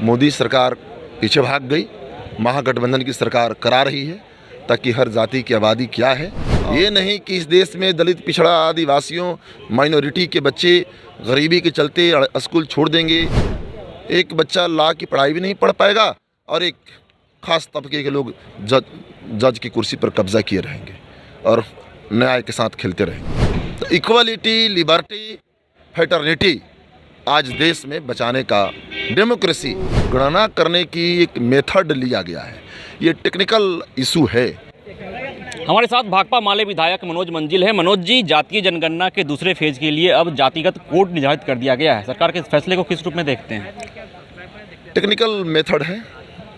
मोदी सरकार पीछे भाग गई, महागठबंधन की सरकार करा रही है ताकि हर जाति की आबादी क्या है। ये नहीं कि इस देश में दलित, पिछड़ा, आदिवासियों, माइनॉरिटी के बच्चे गरीबी के चलते स्कूल छोड़ देंगे। एक बच्चा लॉ की पढ़ाई भी नहीं पढ़ पाएगा और एक खास तबके के लोग जज की कुर्सी पर कब्जा किए रहेंगे और न्याय के साथ खेलते रहेंगे। तो इक्वलिटी, लिबर्टी, फ्रेटर्निटी आज देश में बचाने का, डेमोक्रेसी गणना करने की एक मेथड लिया गया है। ये टेक्निकल इशू है। हमारे साथ भाकपा माले विधायक मनोज मंजिल है। मनोज जी, जातीय जनगणना के दूसरे फेज के लिए अब जातिगत कोड निर्धारित कर दिया गया है। सरकार के इस फैसले को किस रूप में देखते हैं? टेक्निकल मेथड है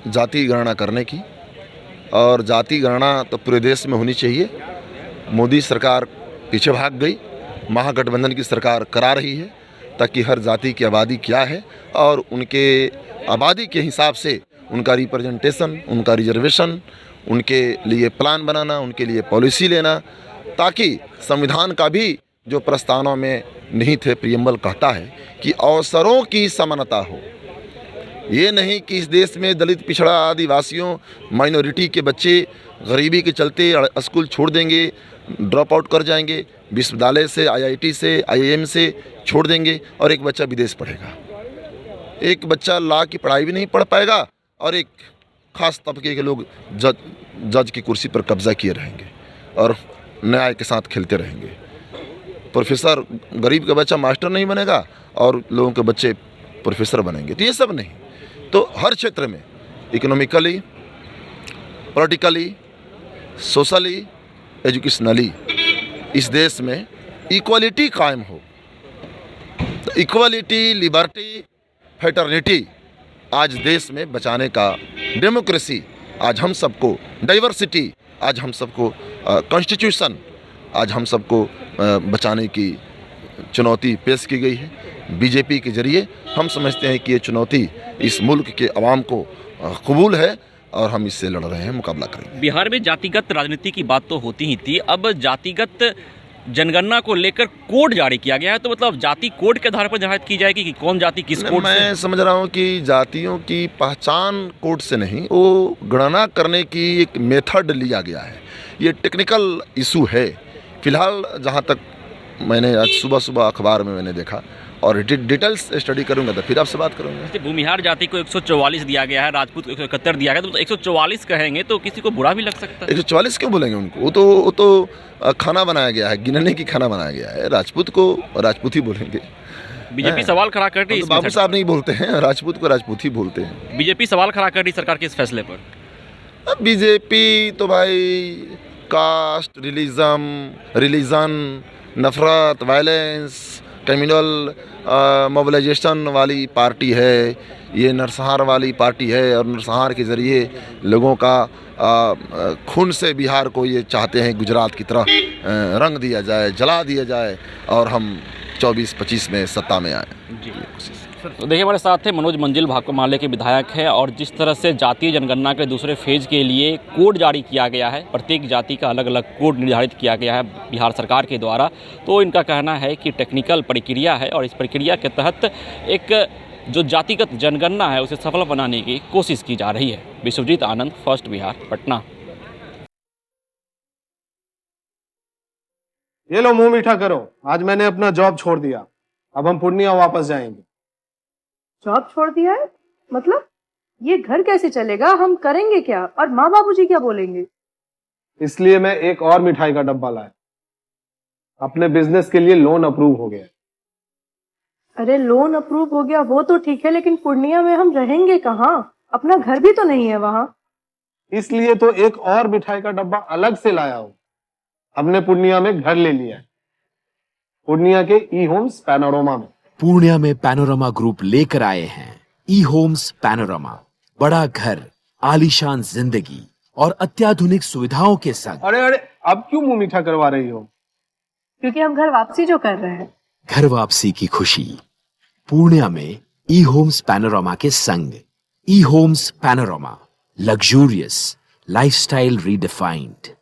जाति गणना करने की, और जाति गणना तो पूरे देश में होनी चाहिए। मोदी सरकार पीछे भाग गई, महागठबंधन की सरकार करा रही है ताकि हर जाति की आबादी क्या है और उनके आबादी के हिसाब से उनका रिप्रेजेंटेशन, उनका रिजर्वेशन, उनके लिए प्लान बनाना, उनके लिए पॉलिसी लेना, ताकि संविधान का भी जो प्रस्तावना में निहित है, प्रियम्बल कहता है कि अवसरों की समानता हो। ये नहीं कि इस देश में दलित, पिछड़ा, आदिवासियों, माइनॉरिटी के बच्चे गरीबी के चलते स्कूल छोड़ देंगे, ड्रॉप आउट कर जाएंगे, विश्वविद्यालय से, IIT से, IIM से छोड़ देंगे और एक बच्चा विदेश पढ़ेगा। एक बच्चा लॉ की पढ़ाई भी नहीं पढ़ पाएगा और एक खास तबके के लोग जज की कुर्सी पर कब्जा किए रहेंगे और न्याय के साथ खेलते रहेंगे। प्रोफेसर, गरीब का बच्चा मास्टर नहीं बनेगा और लोगों के बच्चे प्रोफेसर बनेंगे। तो ये सब नहीं, तो हर क्षेत्र में इकोनॉमिकली, पॉलिटिकली, सोशली, एजुकेशनली इस देश में इक्वलिटी कायम हो। तो इक्वलिटी, लिबर्टी, फ्रेटर्निटी आज देश में बचाने का, डेमोक्रेसी आज हम सबको, डाइवर्सिटी आज हम सबको, कॉन्स्टिट्यूशन आज हम सबको बचाने की चुनौती पेश की गई है। बीजेपी के जरिए हम समझते हैं कि ये चुनौती इस मुल्क के अवाम को कबूल है और हम इससे लड़ रहे हैं, मुकाबला करेंगे। बिहार में जातिगत राजनीति की बात तो होती ही थी, अब जातिगत जनगणना को लेकर कोड जारी किया गया है, तो मतलब जाति कोड के आधार पर निर्धारित की जाएगी कि कौन जाति किस कोड से? मैं समझ रहा हूँ कि जातियों की पहचान कोड से नहीं, वो गणना करने की एक मेथड लिया गया है। ये टेक्निकल इशू है। फिलहाल जहाँ तक मैंने आज सुबह अखबार में मैंने देखा और डिटेल्स स्टडी करूंगा तो फिर आपसे बात करूंगा। भूमिहार जाति को 144 दिया गया है, राजपूत को 171 दिया गया, तो 144 कहेंगे तो किसी को बुरा भी लग सकता है। 144 क्यों बोलेंगे उनको? वो तो खाना बनाया गया है, गिनने की खाना बनाया गया है। राजपूत को राजपूत ही बोलेंगे। बीजेपी सवाल खड़ा कर रही है। बाबू साहब नहीं बोलते हैं, राजपूत को राजपूत ही बोलते हैं। बीजेपी सवाल खड़ा कर रही सरकार के इस फैसले पर। अब बीजेपी तो भाई कास्ट, रिलीजन, नफरत, वायलेंस, कम्युनल मोबिलाइजेशन वाली पार्टी है। ये नरसंहार वाली पार्टी है और नरसंहार के ज़रिए लोगों का खून से बिहार को ये चाहते हैं गुजरात की तरह रंग दिया जाए, जला दिया जाए और हम 24-25 में सत्ता में आए। तो देखिए, हमारे साथ थे मनोज मंजिल, भाकपा माले के विधायक हैं, और जिस तरह से जातीय जनगणना के दूसरे फेज के लिए कोड जारी किया गया है, प्रत्येक जाति का अलग अलग कोड निर्धारित किया गया है बिहार सरकार के द्वारा, तो इनका कहना है कि टेक्निकल प्रक्रिया है और इस प्रक्रिया के तहत एक जो जातिगत जनगणना है उसे सफल बनाने की कोशिश की जा रही है। विश्वजीत आनंद, फर्स्ट बिहार, पटना। ये लो, मुंह मीठा करो। आज मैंने अपना जॉब छोड़ दिया, अब हम पूर्णिया वापस जाएंगे। जॉब छोड़ दिया है? मतलब ये घर कैसे चलेगा? हम करेंगे क्या? और माँ बाबूजी क्या बोलेंगे? इसलिए मैं एक और मिठाई का डब्बा लाया। अपने बिजनेस के लिए लोन अप्रूव हो गया। अरे लोन अप्रूव हो गया वो तो ठीक है, लेकिन पूर्णिया में हम रहेंगे कहाँ? अपना घर भी तो नहीं है वहाँ। इसलिए तो एक और मिठाई का डब्बा अलग से लाया हूँ। हमने पूर्णिया में घर ले लिया है, पूर्णिया के ई-होम्स पैनोरमा में। पूर्णिया में पैनोरमा ग्रुप लेकर आए हैं ई-होम्स पैनोरमा। बड़ा घर, आलीशान जिंदगी और अत्याधुनिक सुविधाओं के संग। अरे अब क्यों मुंह मीठा करवा रही हो? क्योंकि हम घर वापसी जो कर रहे हैं। घर वापसी की खुशी पूर्णिया में ई-होम्स पैनोरमा के संग। ई-होम्स पैनोरमा, लग्जूरियस लाइफस्टाइल रीडिफाइंड।